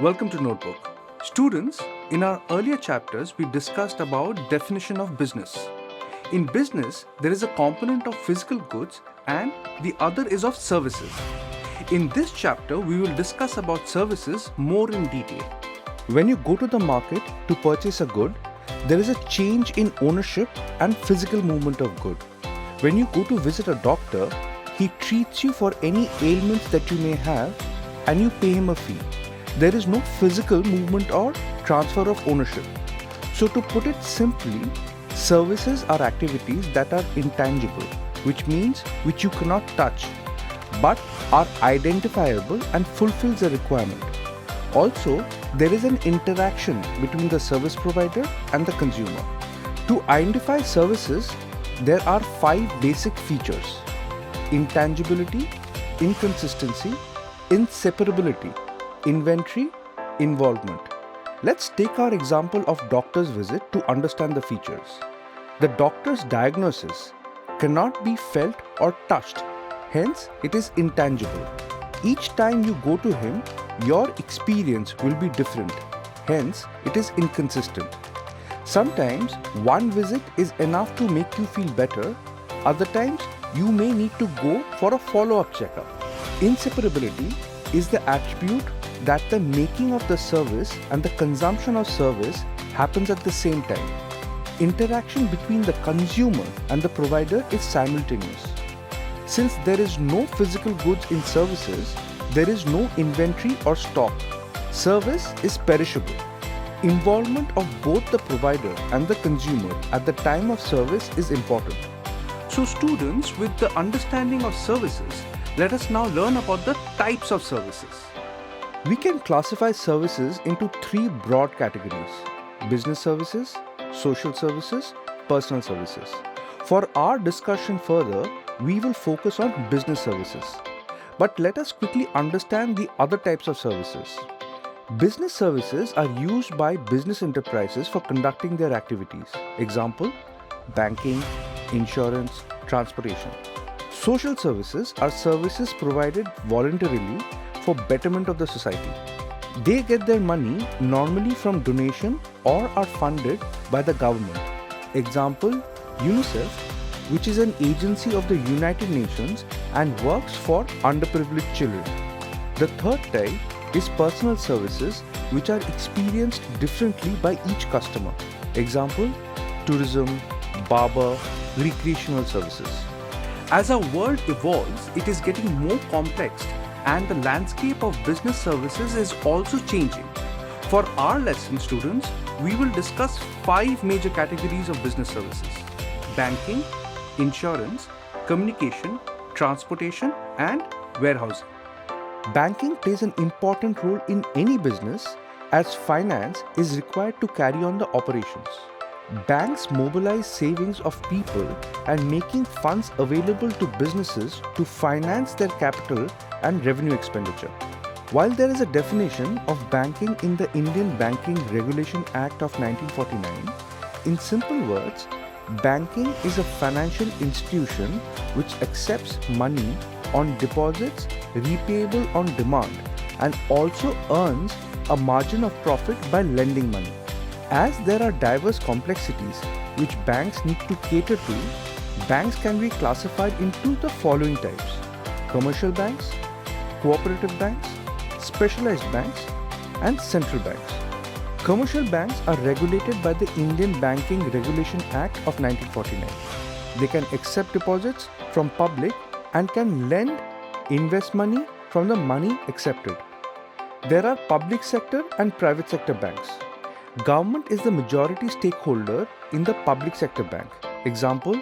Welcome to Notebook. Students, in our earlier chapters, we discussed about definition of business. In business, there is a component of physical goods and the other is of services. In this chapter, we will discuss about services more in detail. When you go to the market to purchase a good, there is a change in ownership and physical movement of good. When you go to visit a doctor, he treats you for any ailments that you may have and you pay him a fee. There is no physical movement or transfer of ownership. So to put it simply, services are activities that are intangible, which means which you cannot touch, but are identifiable and fulfills a requirement. Also, there is an interaction between the service provider and the consumer. To identify services, there are 5 basic features: intangibility, inconsistency, inseparability, inventory, involvement. Let's take our example of doctor's visit to understand the features. The doctor's diagnosis cannot be felt or touched, hence it is intangible. Each time you go to him, your experience will be different, hence it is inconsistent. Sometimes one visit is enough to make you feel better, other times you may need to go for a follow-up checkup. Inseparability is the attribute that the making of the service and the consumption of service happens at the same time. Interaction between the consumer and the provider is simultaneous. Since there is no physical goods in services, there is no inventory or stock. Service is perishable. Involvement of both the provider and the consumer at the time of service is important. So students, with the understanding of services, let us now learn about the types of services. We can classify services into 3 broad categories: business services, social services, personal services. For our discussion further, we will focus on business services. But let us quickly understand the other types of services. Business services are used by business enterprises for conducting their activities. Example, banking, insurance, transportation. Social services are services provided voluntarily for betterment of the society. They get their money normally from donation or are funded by the government. Example, UNICEF, which is an agency of the United Nations and works for underprivileged children. The third type is personal services, which are experienced differently by each customer. Example, tourism, barber, recreational services. As our world evolves, it is getting more complex and the landscape of business services is also changing. For our lesson, students, we will discuss 5 major categories of business services: banking, insurance, communication, transportation, and warehousing. Banking plays an important role in any business as finance is required to carry on the operations. Banks mobilize savings of people and making funds available to businesses to finance their capital and revenue expenditure. While there is a definition of banking in the Indian Banking Regulation Act of 1949, in simple words, banking is a financial institution which accepts money on deposits repayable on demand and also earns a margin of profit by lending money. As there are diverse complexities which banks need to cater to, banks can be classified into the following types: commercial banks, cooperative banks, specialized banks, and central banks. Commercial banks are regulated by the Indian Banking Regulation Act of 1949. They can accept deposits from public and can lend, invest money from the money accepted. There are public sector and private sector banks. Government is the majority stakeholder in the public sector bank. Example,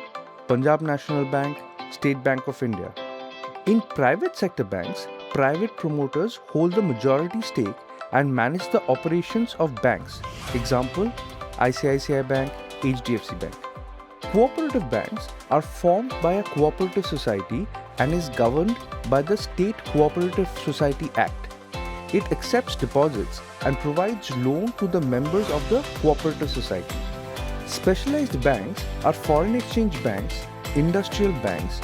Punjab National Bank, State Bank of India. In private sector banks, private promoters hold the majority stake and manage the operations of banks. Example, ICICI Bank, HDFC Bank. Cooperative banks are formed by a cooperative society and is governed by the State Cooperative Society Act. It accepts deposits and provides loan to the members of the cooperative society. Specialized banks are foreign exchange banks, industrial banks,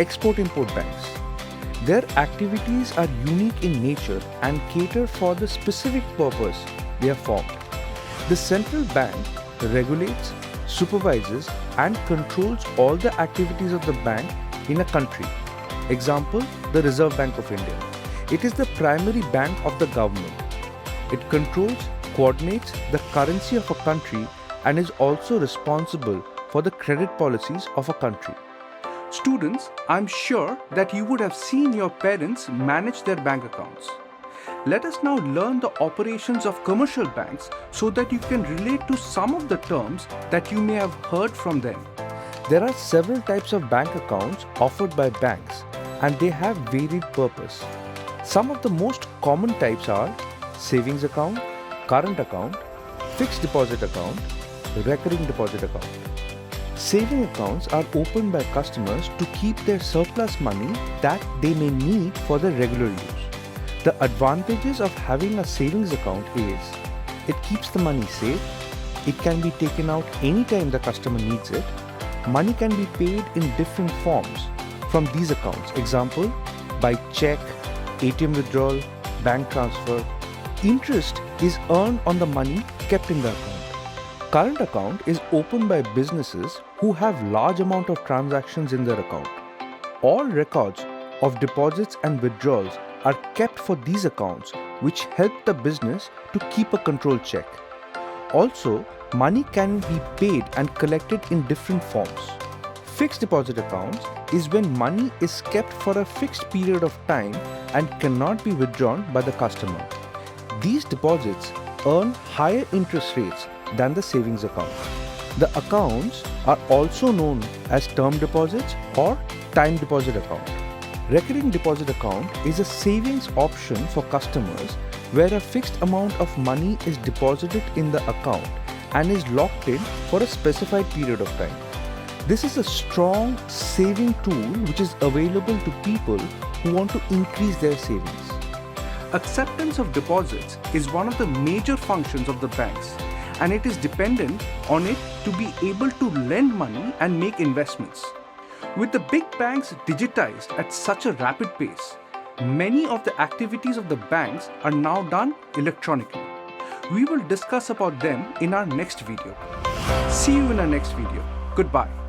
export-import banks. Their activities are unique in nature and cater for the specific purpose they are formed. The central bank regulates, supervises, and controls all the activities of the bank in a country. Example, the Reserve Bank of India. It is the primary bank of the government. It controls, coordinates the currency of a country and is also responsible for the credit policies of a country. Students, I'm sure that you would have seen your parents manage their bank accounts. Let us now learn the operations of commercial banks so that you can relate to some of the terms that you may have heard from them. There are several types of bank accounts offered by banks and they have varied purpose. Some of the most common types are savings account, current account, fixed deposit account, recurring deposit account. Saving accounts are opened by customers to keep their surplus money that they may need for their regular use. The advantages of having a savings account is it keeps the money safe, it can be taken out anytime the customer needs it, money can be paid in different forms from these accounts. Example, by check, ATM withdrawal, bank transfer. Interest is earned on the money kept in the account. Current account is opened by businesses who have large amount of transactions in their account. All records of deposits and withdrawals are kept for these accounts, which help the business to keep a controlled check. Also, money can be paid and collected in different forms. Fixed deposit accounts is when money is kept for a fixed period of time and cannot be withdrawn by the customer. These deposits earn higher interest rates than the savings account. The accounts are also known as term deposits or time deposit account. Recurring deposit account is a savings option for customers where a fixed amount of money is deposited in the account and is locked in for a specified period of time. This is a strong saving tool which is available to people who want to increase their savings. Acceptance of deposits is one of the major functions of the banks, and it is dependent on it to be able to lend money and make investments. With the big banks digitized at such a rapid pace, many of the activities of the banks are now done electronically. We will discuss about them in our next video. See you in our next video. Goodbye.